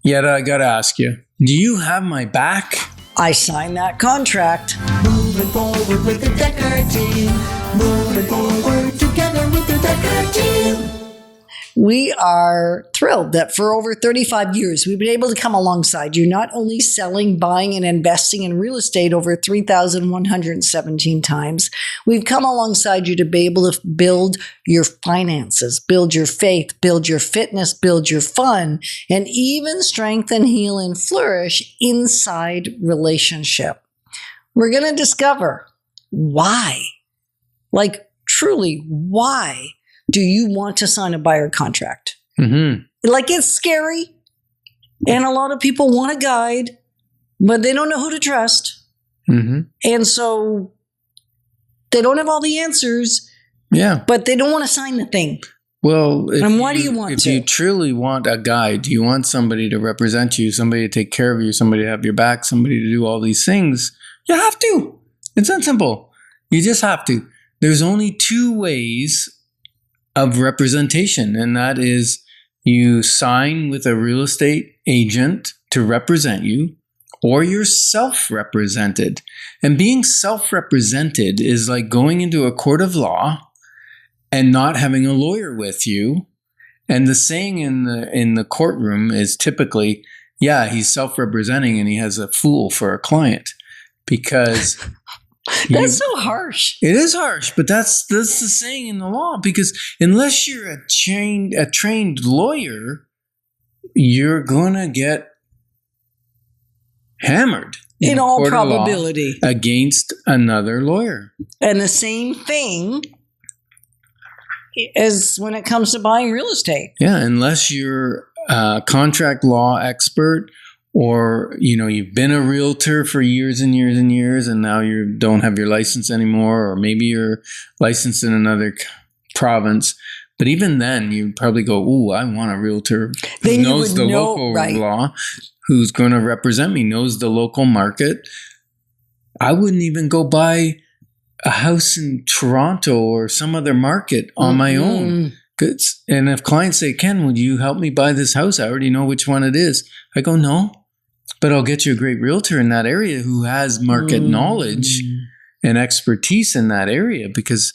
Yetta, I gotta ask you, do you have my back? I signed that contract. Moving forward with the Dekker team. Moving forward together with the Dekker team. We are thrilled that for over 35 years, we've been able to come alongside you, not only selling, buying, and investing in real estate over 3,117 times. We've come alongside you to be able to build your finances, build your faith, build your fitness, build your fun, and even strengthen, heal, and flourish inside relationship. We're going to discover why, like truly why, do you want to sign a buyer contract? Mm-hmm. Like, it's scary. And a lot of people want a guide, but they don't know who to trust. Mm-hmm. And so they don't have all the answers. Yeah. But they don't want to sign the thing. Well, and why do you want if to? you truly want a guide, you want somebody to represent you, somebody to take care of you, somebody to have your back, somebody to do all these things, you have to. It's that simple. You just have to. There's only two ways of representation, and that is you sign with a real estate agent to represent you, or you're self-represented. And being self-represented is like going into a court of law and not having a lawyer with you. And the saying in the courtroom is typically, yeah, he's self-representing and he has a fool for a client, because that's so harsh. It is harsh, but that's the saying in the law, because unless you're a trained lawyer, you're going to get hammered in all probability against another lawyer. And the same thing is when it comes to buying real estate. Yeah, unless you're a contract law expert, or, you know, you've been a realtor for years and years and years, and now you don't have your license anymore, or maybe you're licensed in another province. But even then, you'd probably go, ooh, I want a realtor who knows the local law, who's going to represent me, knows the local market. I wouldn't even go buy a house in Toronto or some other market on my own. And if clients say, Ken, would you help me buy this house? I already know which one it is. I go, no. But I'll get you a great realtor in that area who has market knowledge and expertise in that area. Because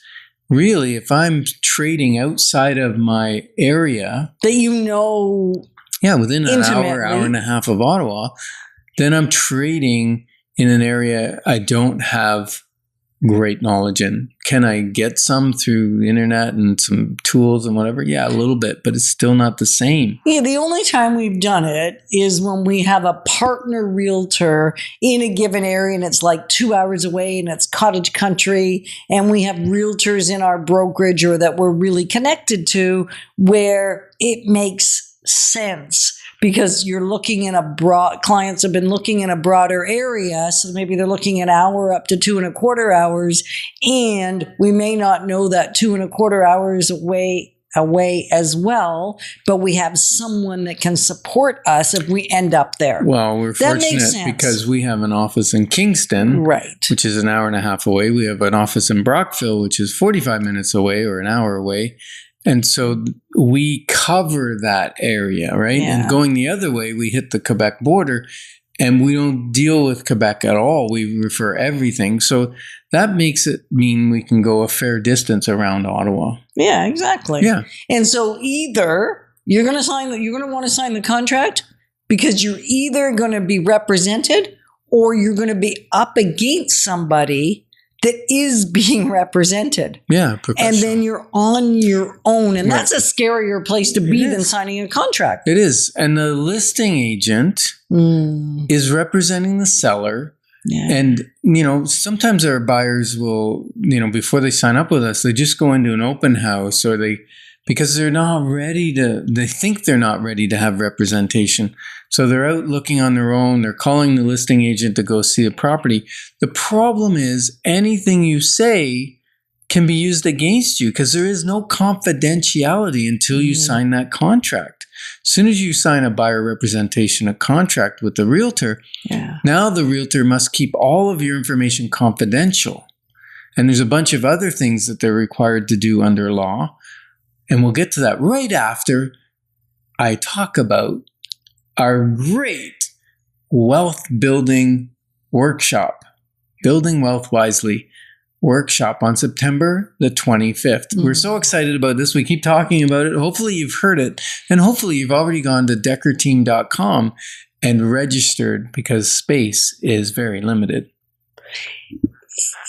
really, if I'm trading outside of my area, that you know, within an hour and a half of Ottawa, then I'm trading in an area I don't have great knowledge in. Can I get some through the internet and some tools and whatever? Yeah, a little bit, but it's still not the same. Yeah, the only time we've done it is when we have a partner realtor in a given area and it's like 2 hours away and it's cottage country, and we have realtors in our brokerage or that we're really connected to where it makes sense. Because you're looking in clients have been looking in a broader area. So maybe they're looking an hour up to 2.25 hours. And we may not know that 2.25 hours away as well, but we have someone that can support us if we end up there. Well, we're fortunate because we have an office in Kingston, which is an hour and a half away. We have an office in Brockville, which is 45 minutes away or an hour away. And so we cover that area, right? Yeah. And going the other way, we hit the Quebec border, and we don't deal with Quebec at all. We refer everything. So that makes it mean we can go a fair distance around Ottawa. Yeah, exactly. Yeah. And so either you're going to want to sign the contract because you're either going to be represented or you're going to be up against somebody that is being represented. Yeah. And then you're on your own. And that's a scarier place to be than signing a contract. It is. And the listing agent is representing the seller. Yeah. And, you know, sometimes our buyers will, you know, before they sign up with us, they just go into an open house, or because they're not ready they think they're not ready to have representation. So they're out looking on their own. They're calling the listing agent to go see a property. The problem is anything you say can be used against you because there is no confidentiality until you sign that contract. As soon as you sign a buyer representation, a contract with the realtor, now the realtor must keep all of your information confidential. And there's a bunch of other things that they're required to do under law. And we'll get to that right after I talk about our great wealth building workshop, Building Wealth Wisely workshop on September the 25th. We're so excited about this. We keep talking about it. Hopefully you've heard it. And hopefully you've already gone to dekkerteam.com and registered, because space is very limited.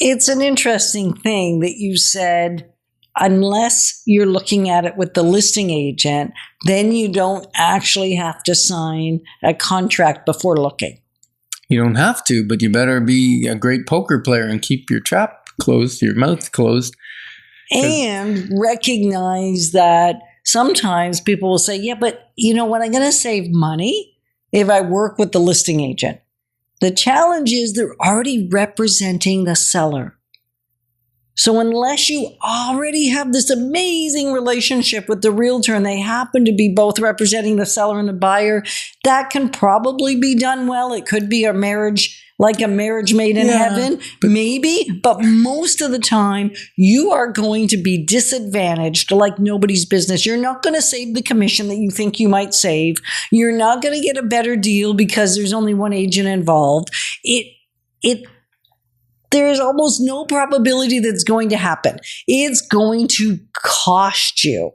It's an interesting thing that you said, unless you're looking at it with the listing agent, then you don't actually have to sign a contract before looking. You don't have to, but you better be a great poker player and keep your trap closed, your mouth closed. And recognize that sometimes people will say, yeah, but you know what? I'm going to save money if I work with the listing agent. The challenge is they're already representing the seller. So unless you already have this amazing relationship with the realtor and they happen to be both representing the seller and the buyer, that can probably be done well. It could be a marriage, like a marriage made in heaven, maybe. But most of the time, you are going to be disadvantaged like nobody's business. You're not going to save the commission that you think you might save. You're not going to get a better deal because there's only one agent involved. There's almost no probability that's going to happen. It's going to cost you.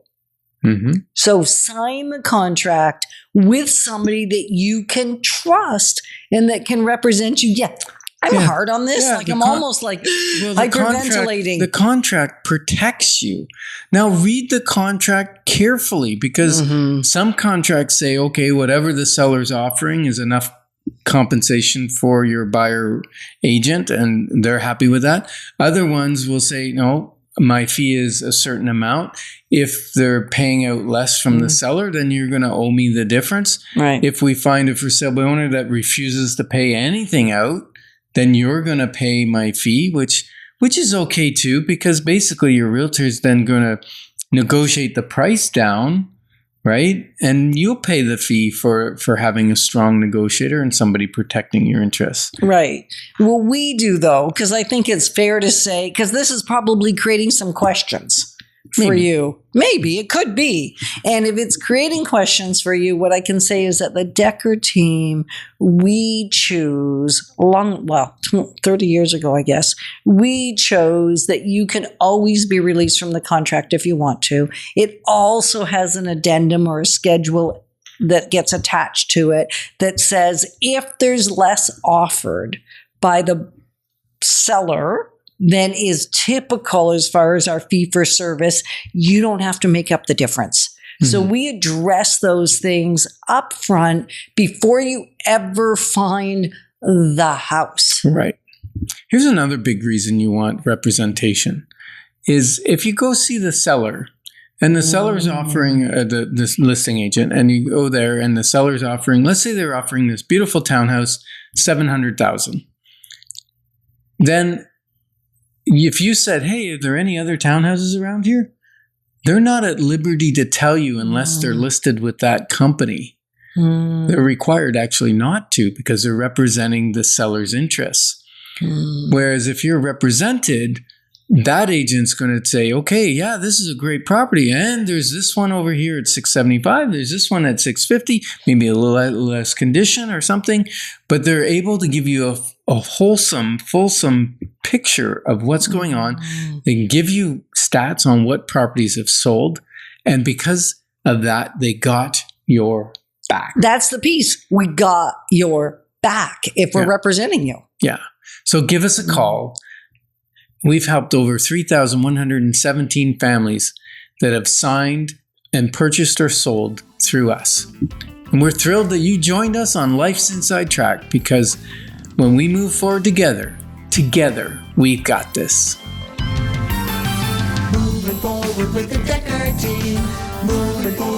So sign the contract with somebody that you can trust and that can represent you. Yeah, I'm hard on this. I'm almost like hyperventilating. The contract protects you. Now read the contract carefully, because some contracts say, okay, whatever the seller's offering is enough compensation for your buyer agent, and they're happy with that. Other ones will say, no, my fee is a certain amount. If they're paying out less from the seller, then you're going to owe me the difference. Right. If we find a for sale by owner that refuses to pay anything out, then you're going to pay my fee, which is okay too, because basically your realtor is then going to negotiate the price down, right? And you'll pay the fee for having a strong negotiator and somebody protecting your interests. Right. Well, we do, though, because I think it's fair to say, because this is probably creating some questions for you. Maybe it could be. And if it's creating questions for you, what I can say is that the Dekker team, we choose 30 years ago, I guess, we chose that you can always be released from the contract if you want to. It also has an addendum or a schedule that gets attached to it that says if there's less offered by the seller than is typical as far as our fee for service, you don't have to make up the difference. So we address those things up front before you ever find the house. Right. Here's another big reason you want representation is if you go see the seller and the seller's offering this listing agent, and you go there and the seller's offering, let's say they're offering this beautiful townhouse, $700,000. Then if you said, hey, are there any other townhouses around here? They're not at liberty to tell you unless they're listed with that company. They're required actually not to, because they're representing the seller's interests. Whereas if you're represented, that agent's going to say, okay, yeah, this is a great property. And there's this one over here at $675. There's this one at $650, maybe a little less condition or something. But they're able to give you a wholesome, fulsome picture of what's going on. They can give you stats on what properties have sold. And because of that, they got your back. That's the piece. We got your back if we're representing you. Yeah. So give us a call. We've helped over 3,117 families that have signed and purchased or sold through us. And we're thrilled that you joined us on Life's Inside Track, because when we move forward together, we've got this. Moving forward with the Dekker team. Moving forward.